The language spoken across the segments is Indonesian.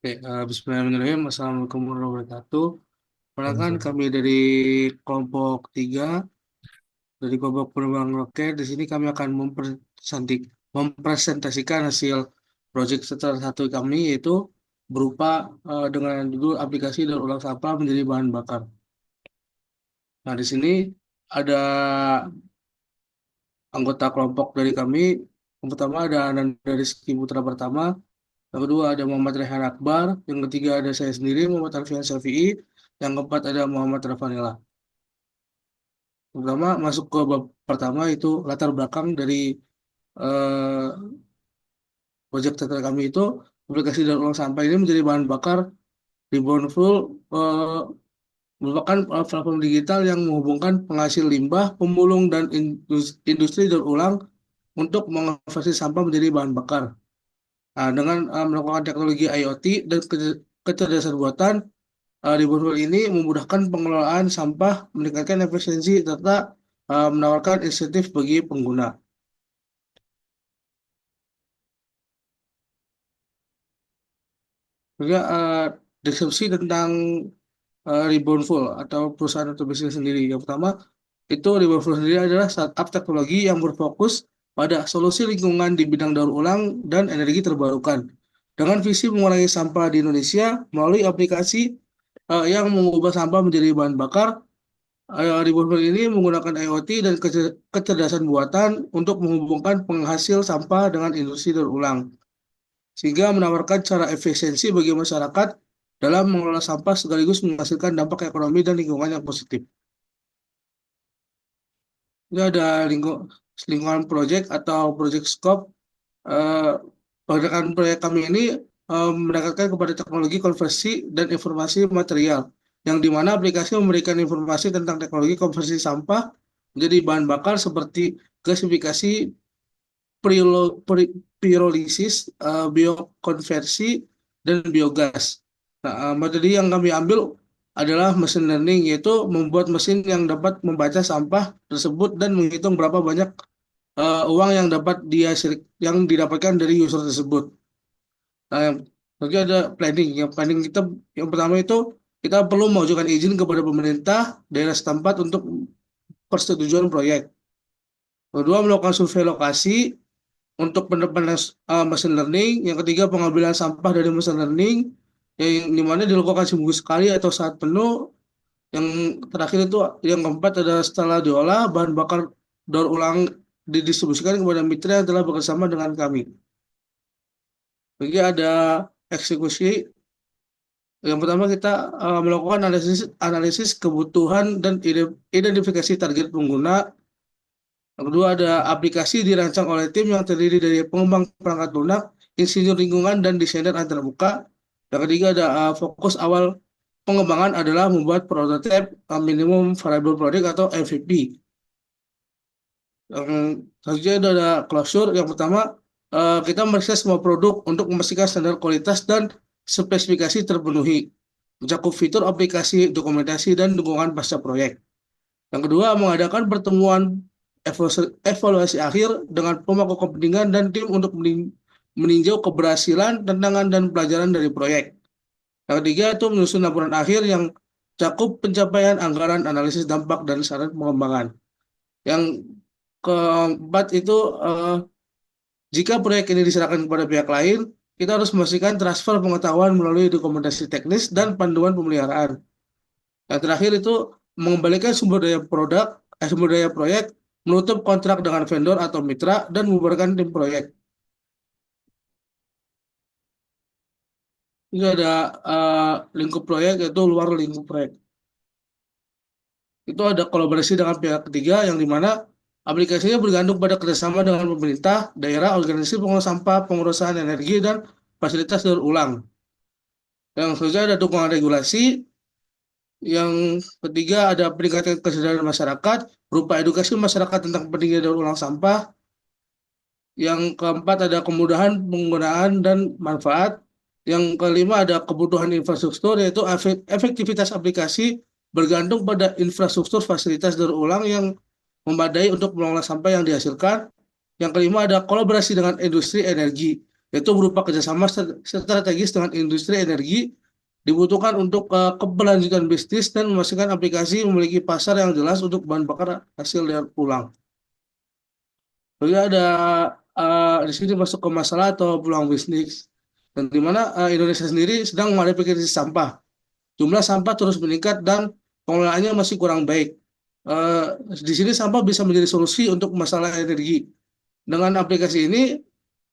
Oke, Bismillahirrahmanirrahim. Assalamualaikum warahmatullahi wabarakatuh. Perkenalkan Waalaikumsalam. kami dari kelompok 3, dari kelompok penerbang roket. Di sini kami akan mempresentasikan hasil proyek setelah satu kami, yaitu berupa dengan judul aplikasi daur ulang sampah menjadi bahan bakar. Nah, di sini ada anggota kelompok dari kami. Yang pertama ada Ananda Rizky Putra pertama, yang kedua ada Muhammad Rehan Akbar, yang ketiga ada saya sendiri Muhammad Alfian Syafi'i, yang keempat ada Muhammad Rafanela. Pertama masuk ke bab pertama, itu latar belakang dari eh, proyek teater kami. Itu aplikasi daur ulang sampah ini menjadi bahan bakar di Bonful, eh, merupakan platform digital yang menghubungkan penghasil limbah, pemulung, dan industri daur ulang untuk mengonversi sampah menjadi bahan bakar. Nah, dengan melakukan teknologi IoT dan kecerdasan buatan, di Bonful ini memudahkan pengelolaan sampah, meningkatkan efisiensi, serta menawarkan insentif bagi pengguna. Juga deskripsi tentang Reboundful atau perusahaan atau bisnis sendiri. Yang pertama, itu Reboundful sendiri adalah startup teknologi yang berfokus pada solusi lingkungan di bidang daur ulang dan energi terbarukan. Dengan visi mengurangi sampah di Indonesia melalui aplikasi yang mengubah sampah menjadi bahan bakar. Reboundful ini menggunakan IoT dan kecerdasan buatan untuk menghubungkan penghasil sampah dengan industri daur ulang, sehingga menawarkan cara efisiensi bagi masyarakat dalam mengelola sampah sekaligus menghasilkan dampak ekonomi dan lingkungan yang positif. Ini ada lingkungan proyek atau project scope. Eh, proyek kami ini mendekatkan kepada teknologi konversi dan informasi material, yang dimana aplikasi memberikan informasi tentang teknologi konversi sampah menjadi bahan bakar seperti gasifikasi, pirolisis, biokonversi, dan biogas. Nah, materi yang kami ambil adalah machine learning, yaitu membuat mesin yang dapat membaca sampah tersebut dan menghitung berapa banyak uang yang yang didapatkan dari user tersebut. Nah, yang lagi ada planning. Planning kita yang pertama itu kita perlu mengajukan izin kepada pemerintah daerah setempat untuk persetujuan proyek. Kedua, melakukan survei lokasi untuk penerapan machine learning. Yang ketiga, pengambilan sampah dari machine learning, yang dimana dilakukan seminggu sekali atau saat penuh. Yang terakhir itu, yang keempat ada setelah diolah, bahan bakar daur ulang didistribusikan kepada mitra yang telah bekerjasama dengan kami. Jadi ada eksekusi. Yang pertama kita melakukan analisis analisis kebutuhan dan identifikasi target pengguna. Yang kedua ada aplikasi dirancang oleh tim yang terdiri dari pengembang perangkat lunak, insinyur lingkungan, dan desainer antarmuka. Yang ketiga ada fokus awal pengembangan adalah membuat prototipe minimum viable product atau MVP. Yang selanjutnya ada closure. Yang pertama, kita memeriksa semua produk untuk memastikan standar kualitas dan spesifikasi terpenuhi, mencakup fitur aplikasi, dokumentasi, dan dukungan pasca proyek. Yang kedua, mengadakan pertemuan evaluasi akhir dengan pemangku kepentingan dan tim untuk meninjau keberhasilan, tantangan, dan pelajaran dari proyek. Yang ketiga itu menyusun laporan akhir yang cakup pencapaian anggaran, analisis dampak, dan saran pengembangan. Yang keempat itu, jika proyek ini diserahkan kepada pihak lain, kita harus memastikan transfer pengetahuan melalui dokumentasi teknis dan panduan pemeliharaan. Yang terakhir itu mengembalikan sumber daya proyek, menutup kontrak dengan vendor atau mitra, dan membubarkan tim proyek. Ini ada lingkup proyek, yaitu luar lingkup proyek. Itu ada kolaborasi dengan pihak ketiga, yang dimana aplikasinya bergantung pada kerjasama dengan pemerintah, daerah, organisasi pengelola sampah, pengurusan energi, dan fasilitas daur ulang. Yang selanjutnya ada dukungan regulasi. Yang ketiga ada peningkatan kesadaran masyarakat berupa edukasi masyarakat tentang pentingnya daur ulang sampah. Yang keempat ada kemudahan penggunaan dan manfaat. Yang kelima ada kebutuhan infrastruktur, yaitu efektivitas aplikasi bergantung pada infrastruktur fasilitas daur ulang yang memadai untuk mengolah sampah yang dihasilkan. Yang kelima ada kolaborasi dengan industri energi. yaitu berupa kerjasama strategis dengan industri energi dibutuhkan untuk keberlanjutan bisnis dan memastikan aplikasi memiliki pasar yang jelas untuk bahan bakar hasil daur ulang. Jadi ada di sini masuk ke masalah atau peluang bisnis, dan di mana Indonesia sendiri sedang menghadapi krisis sampah. Jumlah sampah terus meningkat dan pengelolaannya masih kurang baik. Eh, di sini sampah bisa menjadi solusi untuk masalah energi. Dengan aplikasi ini,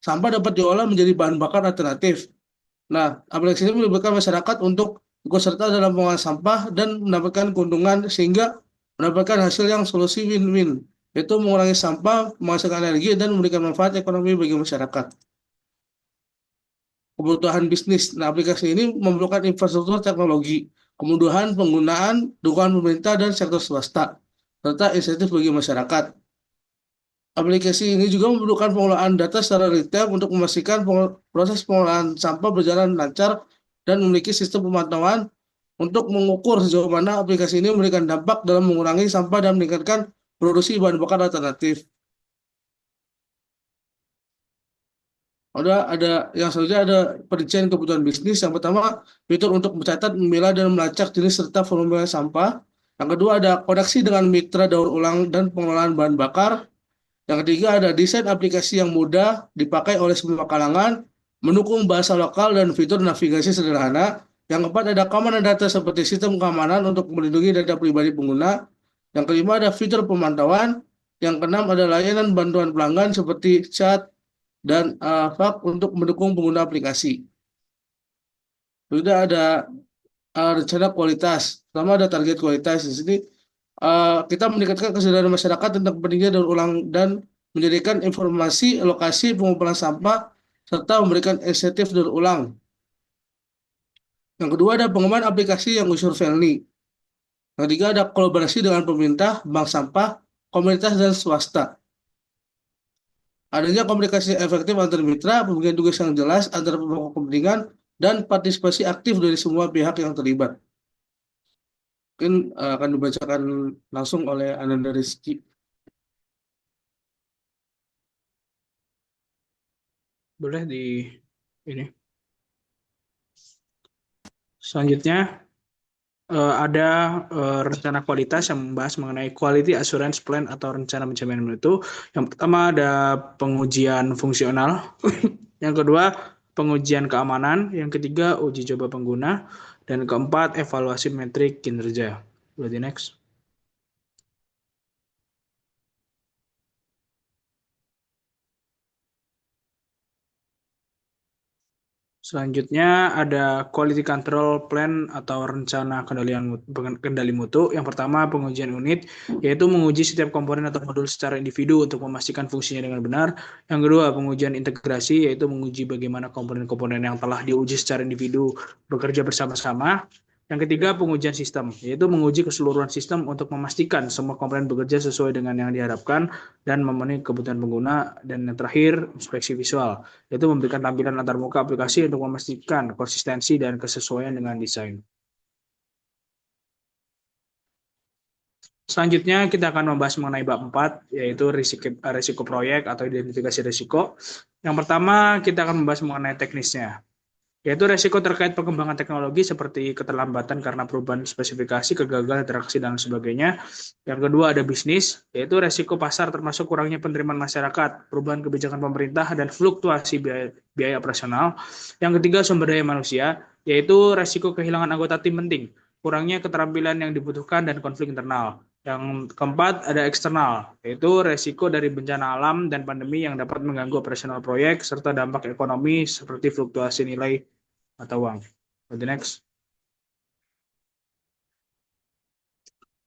sampah dapat diolah menjadi bahan bakar alternatif. Nah, aplikasi ini melibatkan masyarakat untuk ikut serta dalam pengolahan sampah dan mendapatkan keuntungan sehingga mendapatkan hasil yang solusi win-win, yaitu mengurangi sampah, menghasilkan energi, dan memberikan manfaat ekonomi bagi masyarakat. Kebutuhan bisnis. Nah, aplikasi ini memerlukan infrastruktur teknologi, kemudahan penggunaan, dukungan pemerintah dan sektor swasta, serta insentif bagi masyarakat. Aplikasi ini juga memerlukan pengelolaan data secara detail untuk memastikan proses pengolahan sampah berjalan lancar dan memiliki sistem pemantauan untuk mengukur sejauh mana aplikasi ini memberikan dampak dalam mengurangi sampah dan meningkatkan produksi bahan bakar alternatif. Ada yang selanjutnya ada perincian kebutuhan bisnis. Yang pertama, fitur untuk mencatat, memilah, dan melacak jenis serta volume sampah. Yang kedua, ada koneksi dengan mitra daur ulang dan pengelolaan bahan bakar. Yang ketiga, ada desain aplikasi yang mudah dipakai oleh semua kalangan, mendukung bahasa lokal dan fitur navigasi sederhana. Yang keempat, ada keamanan data seperti sistem keamanan untuk melindungi data pribadi pengguna. Yang kelima, ada fitur pemantauan. Yang keenam, ada layanan bantuan pelanggan seperti chat dan fax untuk mendukung pengguna aplikasi. Sudah ada rencana kualitas. Pertama, ada target kualitas. Di sini kita meningkatkan kesadaran masyarakat tentang pentingnya daur ulang dan menjadikan informasi lokasi pengumpulan sampah serta memberikan insentif daur ulang. Yang kedua, ada pengembangan aplikasi yang user friendly. Yang ketiga, ada kolaborasi dengan pemerintah, bank sampah, komunitas dan swasta. Adanya komunikasi efektif antar mitra, pembagian tugas yang jelas antara pemangku kepentingan, dan partisipasi aktif dari semua pihak yang terlibat. Mungkin akan dibacakan langsung oleh Ananda Rizky. Boleh di ini. Selanjutnya ada rencana kualitas yang membahas mengenai quality assurance plan atau rencana penjaminan mutu. Yang pertama ada pengujian fungsional, yang kedua pengujian keamanan, yang ketiga uji coba pengguna, dan keempat evaluasi metrik kinerja. Berarti next. Selanjutnya ada quality control plan atau rencana kendali mutu. Yang pertama pengujian unit, yaitu menguji setiap komponen atau modul secara individu untuk memastikan fungsinya dengan benar. Yang kedua pengujian integrasi, yaitu menguji bagaimana komponen-komponen yang telah diuji secara individu bekerja bersama-sama. Yang ketiga pengujian sistem, yaitu menguji keseluruhan sistem untuk memastikan semua komponen bekerja sesuai dengan yang diharapkan dan memenuhi kebutuhan pengguna. Dan yang terakhir inspeksi visual, yaitu memberikan tampilan antarmuka aplikasi untuk memastikan konsistensi dan kesesuaian dengan desain. Selanjutnya kita akan membahas mengenai bab 4, yaitu risiko proyek atau identifikasi risiko. Yang pertama kita akan membahas mengenai teknisnya, yaitu risiko terkait pengembangan teknologi seperti keterlambatan karena perubahan spesifikasi, kegagalan interaksi, dan sebagainya. Yang kedua ada bisnis, yaitu risiko pasar termasuk kurangnya penerimaan masyarakat, perubahan kebijakan pemerintah, dan fluktuasi biaya operasional. Yang ketiga sumber daya manusia, yaitu risiko kehilangan anggota tim penting, kurangnya keterampilan yang dibutuhkan, dan konflik internal. Yang keempat ada eksternal, yaitu resiko dari bencana alam dan pandemi yang dapat mengganggu operasional proyek serta dampak ekonomi seperti fluktuasi nilai mata uang. The next.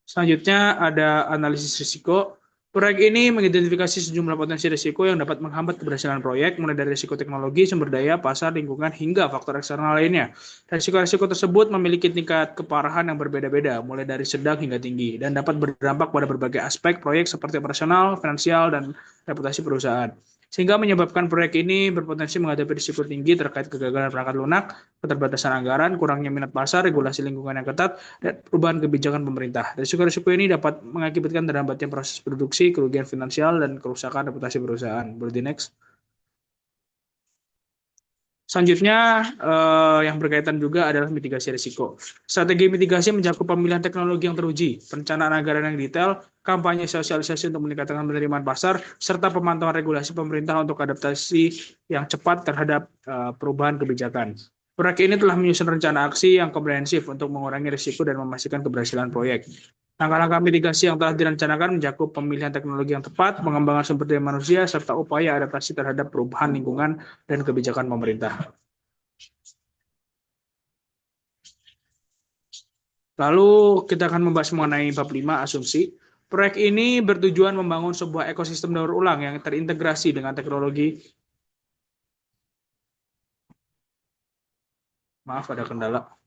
Selanjutnya ada analisis risiko. Proyek ini mengidentifikasi sejumlah potensi risiko yang dapat menghambat keberhasilan proyek, mulai dari risiko teknologi, sumber daya, pasar, lingkungan, hingga faktor eksternal lainnya. Risiko-risiko tersebut memiliki tingkat keparahan yang berbeda-beda, mulai dari sedang hingga tinggi, dan dapat berdampak pada berbagai aspek proyek seperti operasional, finansial, dan reputasi perusahaan. Sehingga menyebabkan proyek ini berpotensi menghadapi risiko tinggi terkait kegagalan perangkat lunak, keterbatasan anggaran, kurangnya minat pasar, regulasi lingkungan yang ketat, dan perubahan kebijakan pemerintah. Risiko-risiko ini dapat mengakibatkan terhambatnya proses produksi, kerugian finansial, dan kerusakan reputasi perusahaan. Berarti next. Selanjutnya, yang berkaitan juga adalah mitigasi risiko. Strategi mitigasi mencakup pemilihan teknologi yang teruji, perencanaan anggaran yang detail, kampanye sosialisasi untuk meningkatkan penerimaan pasar, serta pemantauan regulasi pemerintah untuk adaptasi yang cepat terhadap perubahan kebijakan. Proyek ini telah menyusun rencana aksi yang komprehensif untuk mengurangi risiko dan memastikan keberhasilan proyek. Langkah-langkah mitigasi yang telah direncanakan mencakup pemilihan teknologi yang tepat, pengembangan sumber daya manusia, serta upaya adaptasi terhadap perubahan lingkungan dan kebijakan pemerintah. Lalu kita akan membahas mengenai bab 5, asumsi. Proyek ini bertujuan membangun sebuah ekosistem daur ulang yang terintegrasi dengan teknologi. Maaf, ada kendala.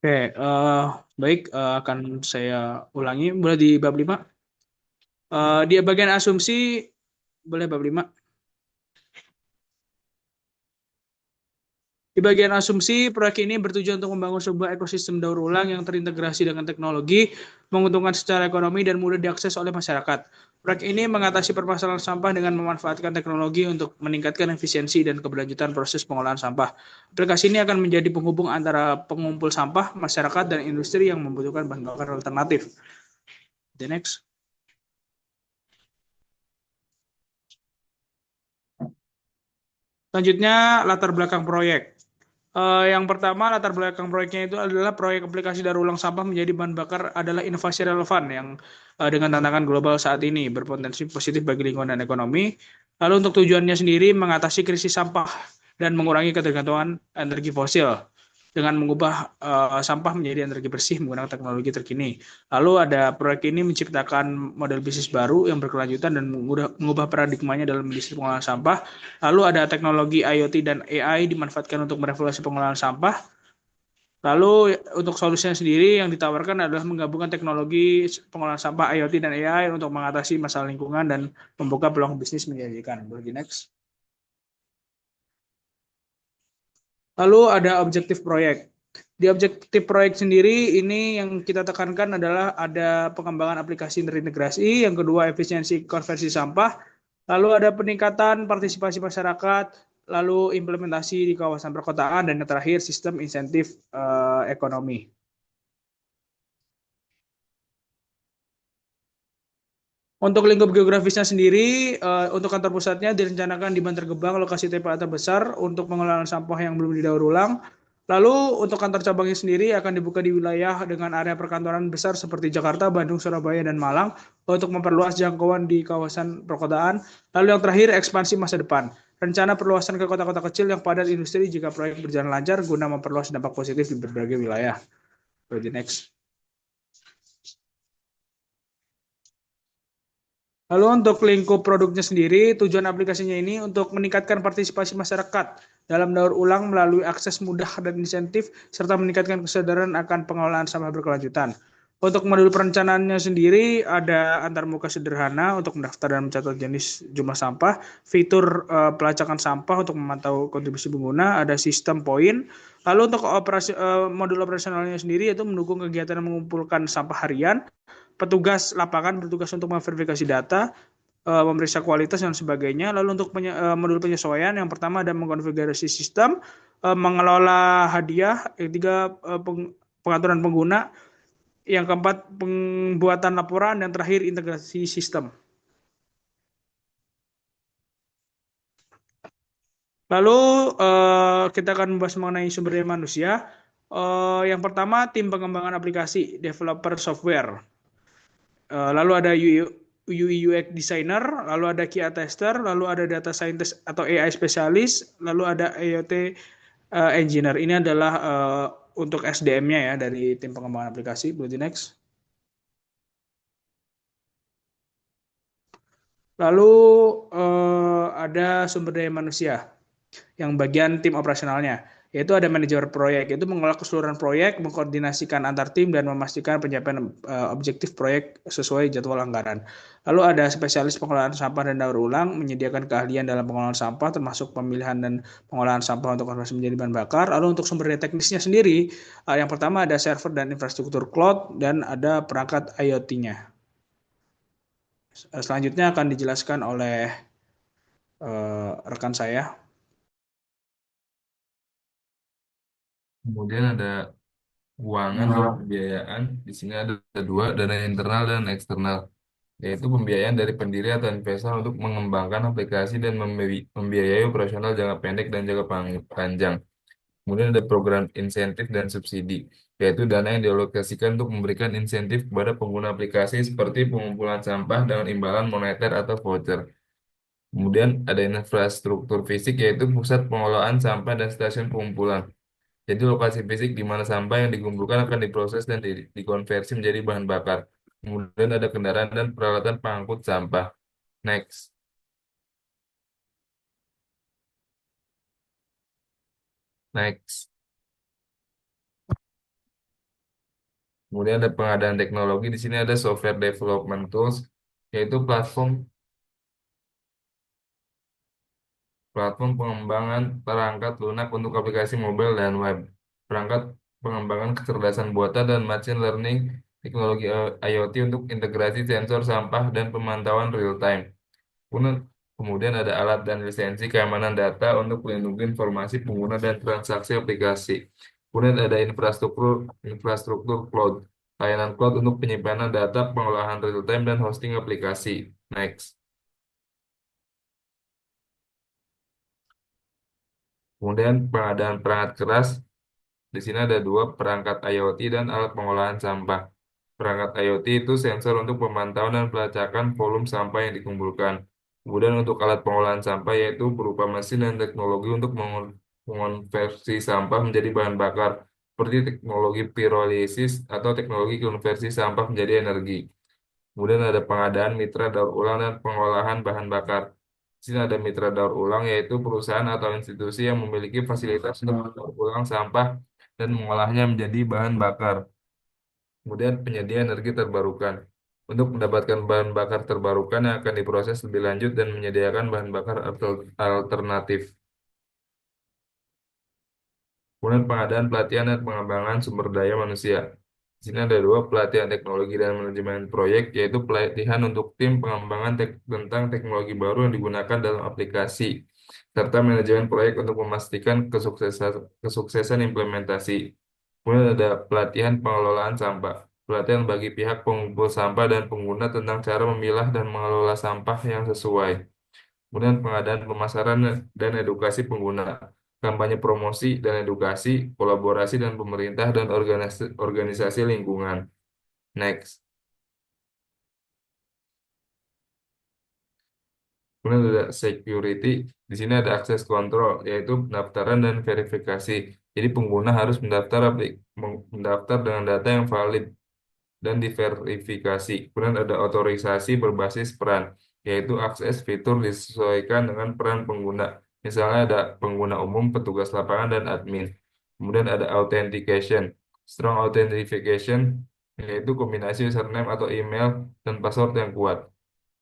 Oke, baik, akan saya ulangi. Boleh di bab 5. Di bagian asumsi, boleh bab 5. Di bagian asumsi, proyek ini bertujuan untuk membangun sebuah ekosistem daur ulang yang terintegrasi dengan teknologi, menguntungkan secara ekonomi, dan mudah diakses oleh masyarakat. Proyek ini mengatasi permasalahan sampah dengan memanfaatkan teknologi untuk meningkatkan efisiensi dan keberlanjutan proses pengolahan sampah. Aplikasi ini akan menjadi penghubung antara pengumpul sampah, masyarakat, dan industri yang membutuhkan bahan bakar alternatif. The next. Selanjutnya, latar belakang proyek. Yang pertama, latar belakang proyeknya itu adalah proyek aplikasi daur ulang sampah menjadi bahan bakar adalah inovasi relevan yang dengan tantangan global saat ini berpotensi positif bagi lingkungan dan ekonomi. Lalu untuk tujuannya sendiri mengatasi krisis sampah dan mengurangi ketergantungan energi fosil dengan mengubah sampah menjadi energi bersih menggunakan teknologi terkini. Lalu ada proyek ini menciptakan model bisnis baru yang berkelanjutan dan mengubah paradigmanya dalam bisnis pengolahan sampah. Lalu ada teknologi IoT dan AI dimanfaatkan untuk merevolusi pengolahan sampah. Lalu untuk solusinya sendiri yang ditawarkan adalah menggabungkan teknologi pengolahan sampah IoT dan AI untuk mengatasi masalah lingkungan dan membuka peluang bisnis menjanjikan. Boleh next. Lalu ada objektif proyek. Di objektif proyek sendiri ini yang kita tekankan adalah ada pengembangan aplikasi terintegrasi, yang kedua efisiensi konversi sampah, lalu ada peningkatan partisipasi masyarakat, lalu implementasi di kawasan perkotaan, dan yang terakhir sistem insentif ekonomi. Untuk lingkup geografisnya sendiri, untuk kantor pusatnya direncanakan di Bantar Gebang, lokasi TPA terbesar untuk pengelolaan sampah yang belum didaur ulang. Lalu untuk kantor cabangnya sendiri akan dibuka di wilayah dengan area perkantoran besar seperti Jakarta, Bandung, Surabaya, dan Malang untuk memperluas jangkauan di kawasan perkotaan. Lalu yang terakhir, ekspansi masa depan. Rencana perluasan ke kota-kota kecil yang padat industri jika proyek berjalan lancar guna memperluas dampak positif di berbagai wilayah. Next. Lalu untuk lingkup produknya sendiri, tujuan aplikasinya ini untuk meningkatkan partisipasi masyarakat dalam daur ulang melalui akses mudah dan insentif, serta meningkatkan kesadaran akan pengelolaan sampah berkelanjutan. Untuk modul perencanaannya sendiri ada antarmuka sederhana untuk mendaftar dan mencatat jenis jumlah sampah, fitur pelacakan sampah untuk memantau kontribusi pengguna, ada sistem poin. Lalu untuk modul operasionalnya sendiri yaitu mendukung kegiatan mengumpulkan sampah harian, petugas lapangan bertugas untuk memverifikasi data, memeriksa kualitas dan sebagainya. Lalu untuk modul penyesuaian, yang pertama ada mengkonfigurasi sistem, mengelola hadiah, yang ketiga pengaturan pengguna, yang keempat pembuatan laporan, dan terakhir integrasi sistem. Lalu kita akan membahas mengenai sumber daya manusia. Yang pertama tim pengembangan aplikasi, developer software. Lalu ada UI UX designer, lalu ada QA tester, lalu ada data scientist atau AI spesialis, lalu ada IoT engineer. Ini adalah untuk SDM-nya ya dari tim pengembangan aplikasi. Boleh next. Lalu ada sumber daya manusia. yang bagian tim operasionalnya, yaitu ada manajer proyek, yaitu mengelola keseluruhan proyek, mengkoordinasikan antar tim, dan memastikan pencapaian objektif proyek sesuai jadwal anggaran. Lalu ada spesialis pengelolaan sampah dan daur ulang, menyediakan keahlian dalam pengelolaan sampah, termasuk pemilihan dan pengolahan sampah untuk konversi menjadi bahan bakar. Lalu untuk sumber daya teknisnya sendiri, yang pertama ada server dan infrastruktur cloud, dan ada perangkat IoT-nya. Selanjutnya akan dijelaskan oleh rekan saya. Kemudian ada keuangan dan pembiayaan. Di sini ada dua, dana internal dan eksternal, yaitu pembiayaan dari pendiri atau investor untuk mengembangkan aplikasi dan membiayai operasional jangka pendek dan jangka panjang. Kemudian ada program insentif dan subsidi, yaitu dana yang dialokasikan untuk memberikan insentif kepada pengguna aplikasi seperti pengumpulan sampah dengan imbalan moneter atau voucher. Kemudian ada infrastruktur fisik, yaitu pusat pengelolaan sampah dan stasiun pengumpulan. Jadi lokasi fisik di mana sampah yang dikumpulkan akan diproses dan dikonversi menjadi bahan bakar. Kemudian ada kendaraan dan peralatan pengangkut sampah. Next. Next. Kemudian ada pengadaan teknologi. Di sini ada software development tools, yaitu platform pengembangan perangkat lunak untuk aplikasi mobile dan web. Perangkat pengembangan kecerdasan buatan dan machine learning, teknologi IoT untuk integrasi sensor sampah dan pemantauan real time. Kemudian kemudian ada alat dan lisensi keamanan data untuk melindungi informasi pengguna dan transaksi aplikasi. Kemudian ada infrastruktur infrastruktur cloud, layanan cloud untuk penyimpanan data, pengolahan real time dan hosting aplikasi. Next. Kemudian pengadaan perangkat keras. Di sini ada dua, perangkat IoT dan alat pengolahan sampah. Perangkat IoT itu sensor untuk pemantauan dan pelacakan volume sampah yang dikumpulkan. Kemudian untuk alat pengolahan sampah yaitu berupa mesin dan teknologi untuk mengonversi sampah menjadi bahan bakar, seperti teknologi pirolisis atau teknologi konversi sampah menjadi energi. Kemudian ada pengadaan mitra daur ulang dan pengolahan bahan bakar. Di sini ada mitra daur ulang, yaitu perusahaan atau institusi yang memiliki fasilitas untuk mendaur ulang sampah dan mengolahnya menjadi bahan bakar. Kemudian penyedia energi terbarukan. Untuk mendapatkan bahan bakar terbarukan yang akan diproses lebih lanjut dan menyediakan bahan bakar alternatif. Kemudian pengadaan pelatihan dan pengembangan sumber daya manusia. Di sini ada dua, pelatihan teknologi dan manajemen proyek, yaitu pelatihan untuk tim pengembangan tentang teknologi baru yang digunakan dalam aplikasi, serta manajemen proyek untuk memastikan kesuksesan implementasi. Kemudian ada pelatihan pengelolaan sampah, pelatihan bagi pihak pengumpul sampah dan pengguna tentang cara memilah dan mengelola sampah yang sesuai. Kemudian pengadaan pemasaran dan edukasi pengguna, kampanye promosi dan edukasi, kolaborasi dan pemerintah dan organisasi lingkungan. Next. Kemudian ada security. Di sini ada akses kontrol, yaitu pendaftaran dan verifikasi. Jadi pengguna harus mendaftar dengan data yang valid dan diverifikasi. Kemudian ada otorisasi berbasis peran, yaitu akses fitur disesuaikan dengan peran pengguna. Misalnya ada pengguna umum, petugas lapangan, dan admin. Kemudian ada authentication, strong authentication, yaitu kombinasi username atau email dan password yang kuat.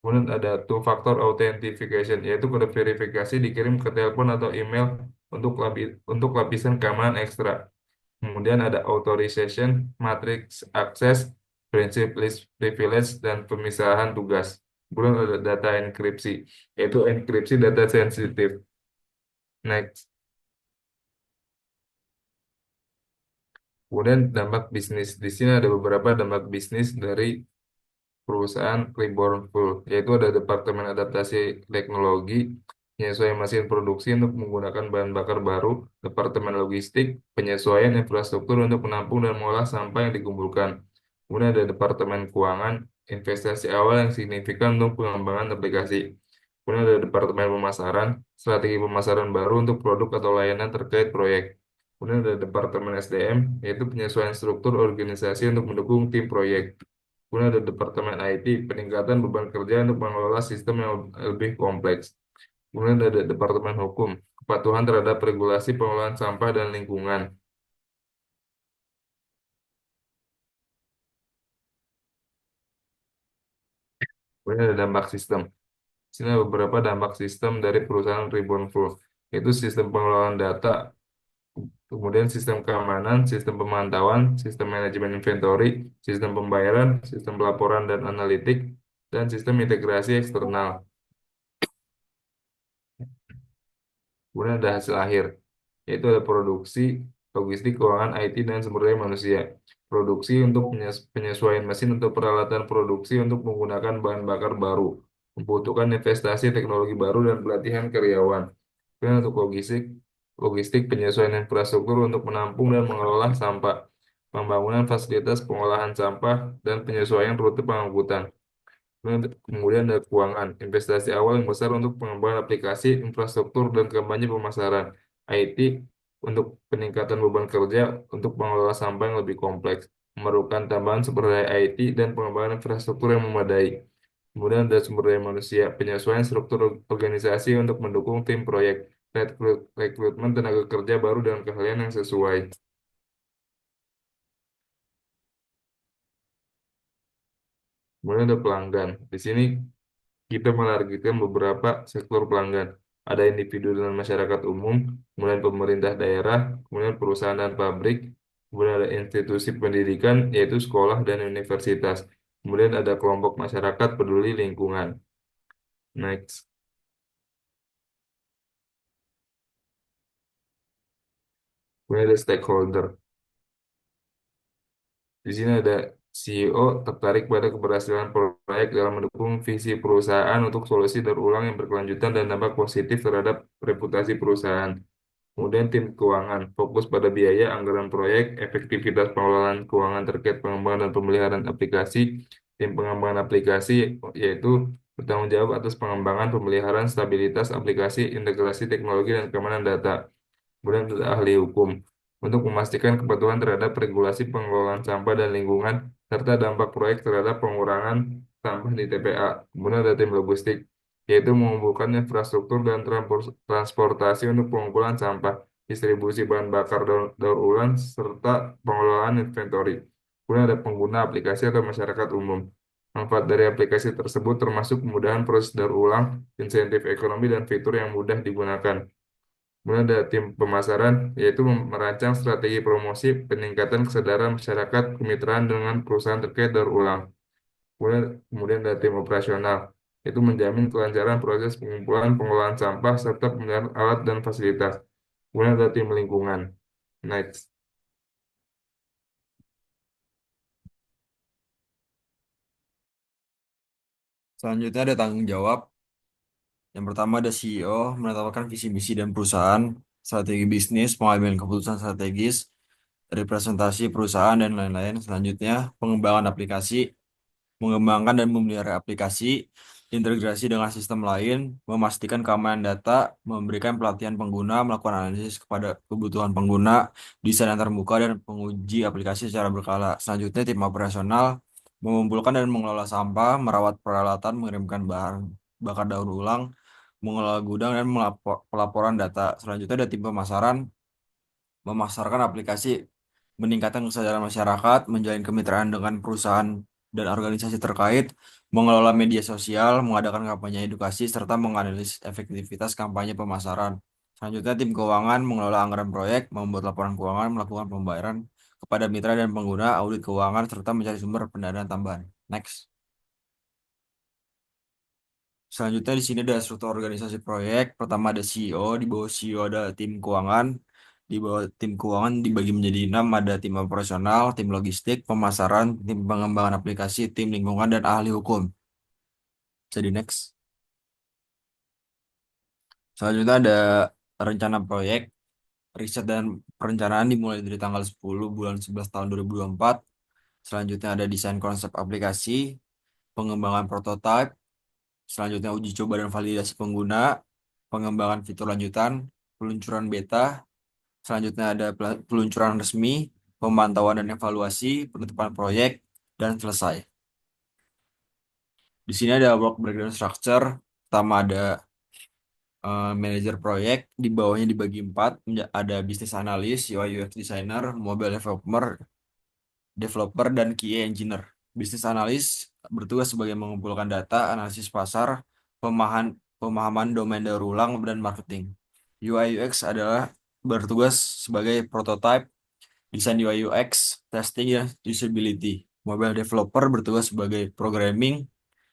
Kemudian ada two-factor authentication, yaitu kode verifikasi dikirim ke telepon atau email untuk lapisan keamanan ekstra. Kemudian ada authorization, matrix access, prinsip list privilege, dan pemisahan tugas. Kemudian ada data enkripsi, yaitu enkripsi data sensitif. Next. Kemudian dampak bisnis. Di sini ada beberapa dampak bisnis dari perusahaan Clipboard Full, yaitu ada Departemen Adaptasi Teknologi, penyesuaian mesin produksi untuk menggunakan bahan bakar baru, Departemen Logistik, penyesuaian infrastruktur untuk menampung dan mengolah sampah yang dikumpulkan. Kemudian ada Departemen Keuangan, investasi awal yang signifikan untuk pengembangan aplikasi. Kemudian ada Departemen Pemasaran, strategi pemasaran baru untuk produk atau layanan terkait proyek. Kemudian ada Departemen SDM, yaitu penyesuaian struktur organisasi untuk mendukung tim proyek. Kemudian ada Departemen IT, peningkatan beban kerja untuk mengelola sistem yang lebih kompleks. Kemudian ada Departemen Hukum, kepatuhan terhadap regulasi pengelolaan sampah dan lingkungan. Kemudian ada dampak sistem. Di sini ada beberapa dampak sistem dari perusahaan Ribbon Flow, yaitu sistem pengelolaan data, kemudian sistem keamanan, sistem pemantauan, sistem manajemen inventory, sistem pembayaran, sistem pelaporan dan analitik, dan sistem integrasi eksternal. Kemudian ada hasil akhir, yaitu ada produksi, logistik, keuangan, IT, dan sumber daya manusia. Produksi untuk penyesuaian mesin untuk peralatan produksi untuk menggunakan bahan bakar baru, membutuhkan investasi teknologi baru dan pelatihan karyawan. Kemudian untuk logistik, logistik penyesuaian infrastruktur untuk menampung dan mengelola sampah, pembangunan fasilitas pengolahan sampah, dan penyesuaian rute pengangkutan. Kemudian ada keuangan, investasi awal yang besar untuk pengembangan aplikasi, infrastruktur, dan kampanye pemasaran. IT untuk peningkatan beban kerja untuk mengelola sampah yang lebih kompleks, memerlukan tambahan sumber daya IT dan pengembangan infrastruktur yang memadai. Kemudian ada sumber daya manusia, penyesuaian struktur organisasi untuk mendukung tim proyek, rekrutmen tenaga kerja baru dengan keahlian yang sesuai. Kemudian ada pelanggan. Di sini kita menargetkan beberapa sektor pelanggan. Ada individu dan masyarakat umum, kemudian pemerintah daerah, kemudian perusahaan dan pabrik, kemudian ada institusi pendidikan, yaitu sekolah dan universitas. Kemudian ada kelompok masyarakat peduli lingkungan. Next. Kemudian ada stakeholder. Di sini ada CEO tertarik pada keberhasilan proyek dalam mendukung visi perusahaan untuk solusi daur ulang yang berkelanjutan dan dampak positif terhadap reputasi perusahaan. Kemudian tim keuangan fokus pada biaya, anggaran proyek, efektivitas pengelolaan keuangan terkait pengembangan dan pemeliharaan aplikasi. Tim pengembangan aplikasi yaitu bertanggung jawab atas pengembangan, pemeliharaan, stabilitas aplikasi, integrasi teknologi dan keamanan data. Kemudian ada ahli hukum untuk memastikan kepatuhan terhadap regulasi pengelolaan sampah dan lingkungan serta dampak proyek terhadap pengurangan sampah di TPA. Kemudian ada tim logistik yaitu mengumpulkan infrastruktur dan transportasi untuk pengumpulan sampah, distribusi bahan bakar daur ulang, serta pengelolaan inventory. Kemudian ada pengguna aplikasi atau masyarakat umum. Manfaat dari aplikasi tersebut termasuk kemudahan proses daur ulang, insentif ekonomi, dan fitur yang mudah digunakan. Kemudian ada tim pemasaran, yaitu merancang strategi promosi, peningkatan kesadaran masyarakat, kemitraan dengan perusahaan terkait daur ulang. Kemudian ada tim operasional, yaitu menjamin kelancaran proses pengumpulan, pengelolaan sampah, serta pemeliharaan alat dan fasilitas. Kemudian ada tim lingkungan. Next. Selanjutnya ada tanggung jawab. Yang pertama ada CEO, menetapkan visi misi dan perusahaan, strategi bisnis, pengambilan keputusan strategis, representasi perusahaan, dan lain-lain. Selanjutnya, pengembangan aplikasi, mengembangkan dan memelihara aplikasi, integrasi dengan sistem lain, memastikan keamanan data, memberikan pelatihan pengguna, melakukan analisis kepada kebutuhan pengguna, desain yang terbuka, dan penguji aplikasi secara berkala. Selanjutnya, tim operasional, mengumpulkan dan mengelola sampah, merawat peralatan, mengirimkan bahan bakar daur ulang, mengelola gudang, dan pelaporan data. Selanjutnya, ada tim pemasaran, memasarkan aplikasi, meningkatkan kesadaran masyarakat, menjalin kemitraan dengan perusahaan dan organisasi terkait, mengelola media sosial, mengadakan kampanye edukasi, serta menganalisis efektivitas kampanye pemasaran. Selanjutnya, tim keuangan mengelola anggaran proyek, membuat laporan keuangan, melakukan pembayaran kepada mitra dan pengguna, audit keuangan, serta mencari sumber pendanaan tambahan. Next. Selanjutnya di sini ada struktur organisasi proyek. Pertama ada CEO, di bawah CEO ada tim keuangan. Di bawah tim keuangan dibagi menjadi 6, ada tim operasional, tim logistik, pemasaran, tim pengembangan aplikasi, tim lingkungan, dan ahli hukum. Jadi next. Selanjutnya ada rencana proyek, riset dan perencanaan dimulai dari tanggal 10 bulan 11 tahun 2024. Selanjutnya ada desain konsep aplikasi, pengembangan prototipe, selanjutnya uji coba dan validasi pengguna, pengembangan fitur lanjutan, peluncuran beta, selanjutnya ada peluncuran resmi, pemantauan dan evaluasi, penutupan proyek, dan selesai. Di sini ada work breakdown structure. Pertama ada manajer proyek, di bawahnya dibagi empat, ada bisnis analis, UI UX designer, mobile developer, dan QA engineer. Bisnis analis bertugas sebagai mengumpulkan data, analisis pasar, pemahaman domain daur ulang, dan marketing. UI UX adalah bertugas sebagai prototype, desain UI UX, testing, dan usability. Mobile developer bertugas sebagai programming,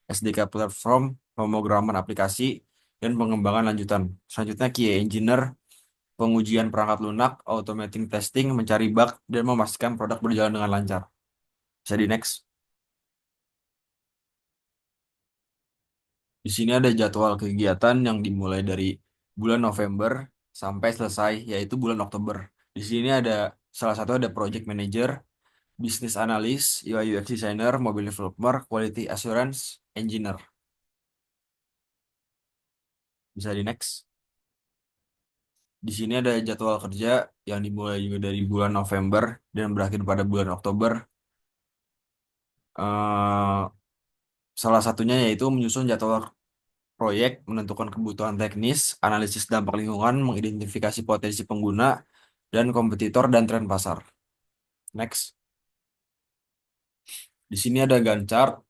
SDK platform, pemrograman aplikasi, dan pengembangan lanjutan. Selanjutnya QA engineer, pengujian perangkat lunak, automating testing, mencari bug, dan memastikan produk berjalan dengan lancar. Bisa di next. Di sini ada jadwal kegiatan yang dimulai dari bulan November sampai selesai, yaitu bulan Oktober. Di sini ada salah satu ada project manager, business analyst, UI UX designer, mobile developer, quality assurance engineer. Bisa di next. Di sini ada jadwal kerja yang dimulai juga dari bulan November dan berakhir pada bulan Oktober. Eh, Salah satunya yaitu menyusun jadwal proyek, menentukan kebutuhan teknis, analisis dampak lingkungan, mengidentifikasi potensi pengguna, dan kompetitor dan tren pasar. Next. Di sini ada Gantt chart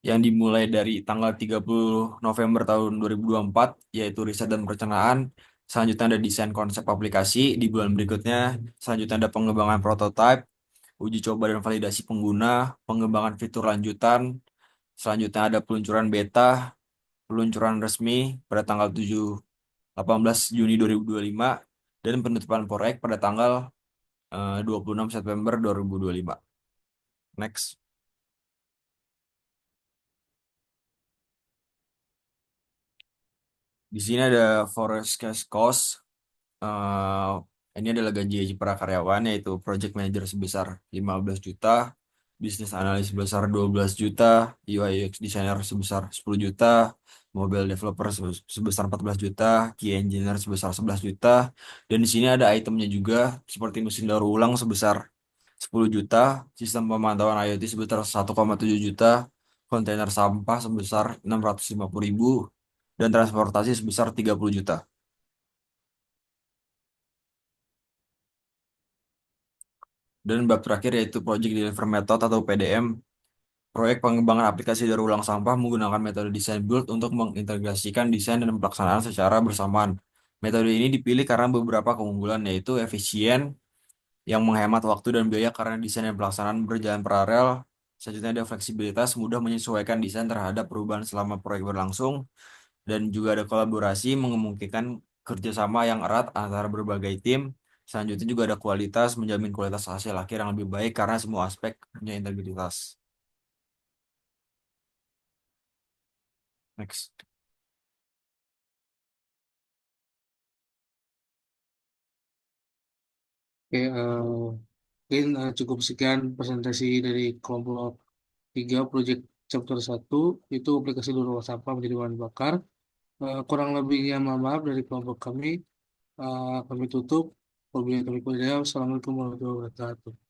yang dimulai dari tanggal 30 November tahun 2024, yaitu riset dan perencanaan. Selanjutnya ada desain konsep aplikasi di bulan berikutnya. Selanjutnya ada pengembangan prototipe, uji coba dan validasi pengguna, pengembangan fitur lanjutan. Selanjutnya ada peluncuran beta, peluncuran resmi pada tanggal 18 Juni 2025, dan penutupan proyek pada tanggal 26 September 2025. Next. Di sini ada forest cash cost. Eh, ini adalah gaji para karyawan, yaitu project manager sebesar 15 juta, business analyst sebesar 12 juta, UI UX designer sebesar 10 juta, mobile developer sebesar 14 juta, key engineer sebesar 11 juta, dan di sini ada itemnya juga seperti mesin daur ulang sebesar 10 juta, sistem pemantauan IoT sebesar 1,7 juta, kontainer sampah sebesar 650.000, dan transportasi sebesar 30 juta. Dan bab terakhir yaitu Project Delivery Method atau PDM, proyek pengembangan aplikasi daur ulang sampah menggunakan metode design build untuk mengintegrasikan desain dan pelaksanaan secara bersamaan. Metode ini dipilih karena beberapa keunggulan, yaitu efisien, yang menghemat waktu dan biaya karena desain dan pelaksanaan berjalan paralel. Selanjutnya ada fleksibilitas, mudah menyesuaikan desain terhadap perubahan selama proyek berlangsung. Dan juga ada kolaborasi, memungkinkan kerjasama yang erat antara berbagai tim. Selanjutnya juga ada kualitas, menjamin kualitas hasil akhir yang lebih baik karena semua aspek punya integritas. Next. Oke, mungkin cukup sekian presentasi dari kelompok 3 proyek chapter 1 itu aplikasi daur ulang sampah menjadi bahan bakar. Kurang lebihnya mohon maaf dari kelompok kami. Kami tutup. Wassalamualaikum warahmatullahi wabarakatuh.